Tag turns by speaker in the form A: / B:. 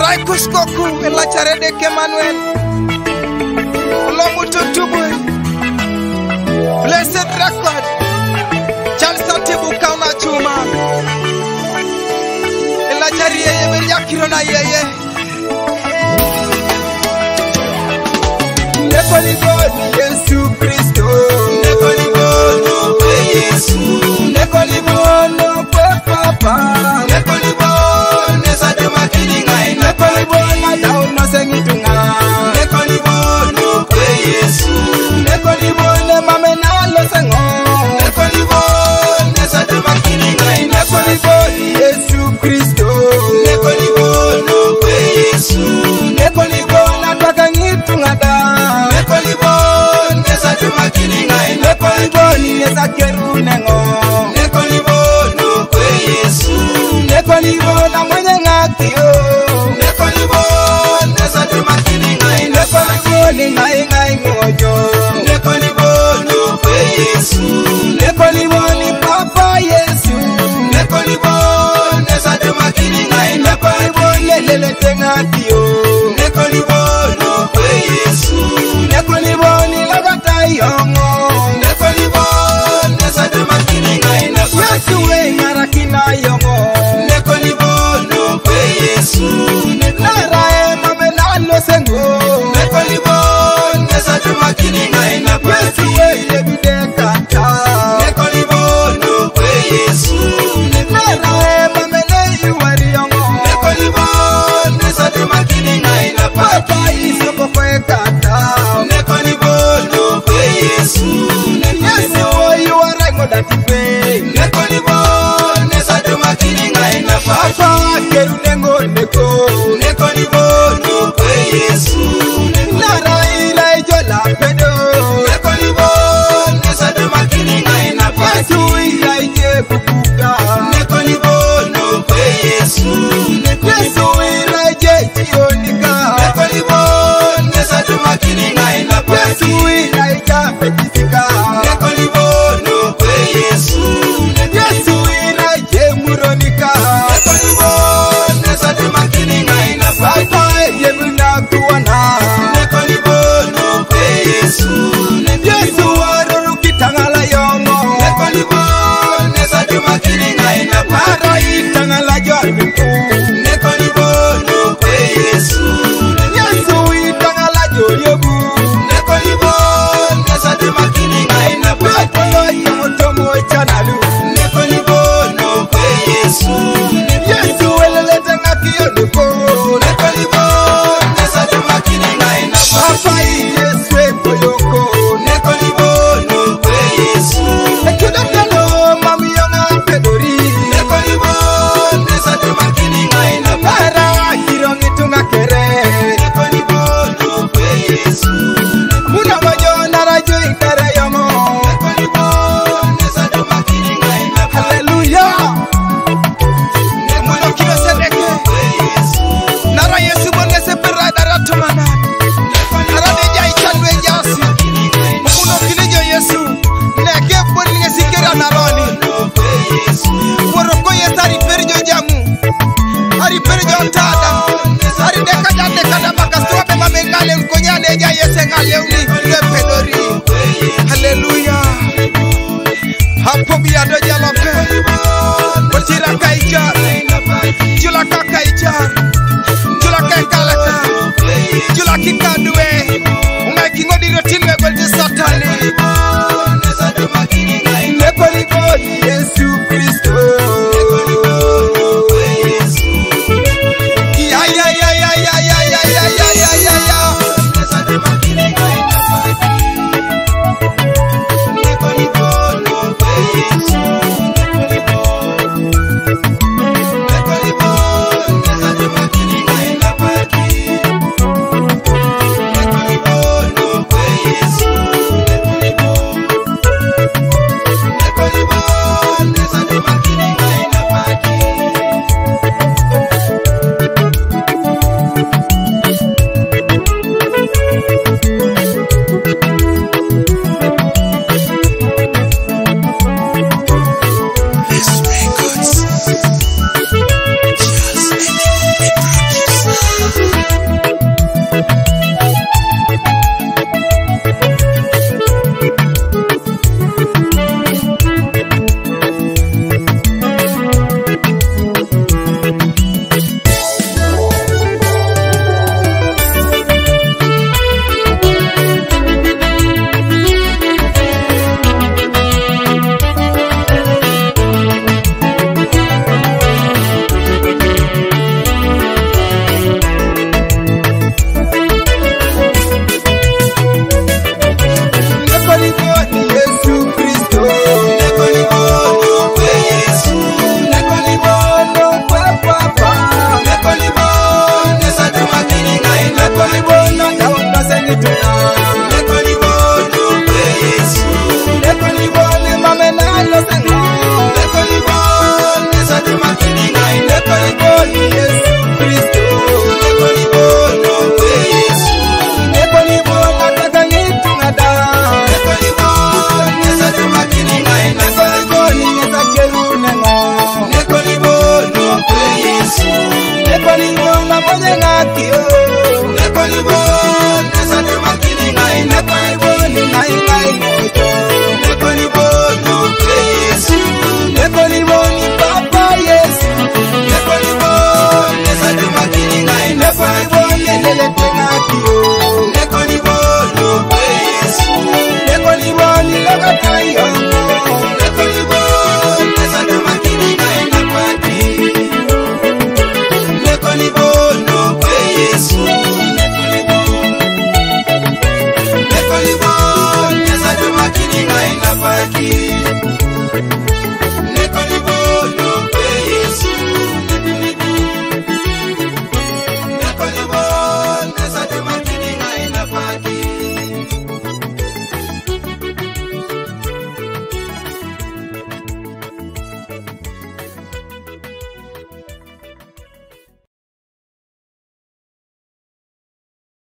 A: Raikus Koku la charede ke Manuel Longu Tutubu Blessed Record Chansa Tibu Kauna Chuma la charie ye yakiro na yeye Nekoli boni Yesu Kristo Nekoli bono pe Yesu Nekoli bono pe Papa Nekoli bono sadu makini ngai Nekoli bono daun masengitunga Nekoli bono pe Yesu Nekoli bono mamena lo sengo Nekoli bono sadu makini ngai Nekoli bono Yesu Kristo Nekoli bono pe Yesu Nekoli bono twakangitunga da Nekoli bono sadu makini ngai Nekoli bono zakerunengo Nekoli bono pe Yesu Nekoli bono mwenye ngatio Nekoli bono sadu makini ngai Nekoli bono ngai mojo Nekoli bono pe Yesu Nekoli bono Papa Yesu Nekoli bono sadu makini ngai Nekoli bono lele tengatio Nekoli bono pe Yesu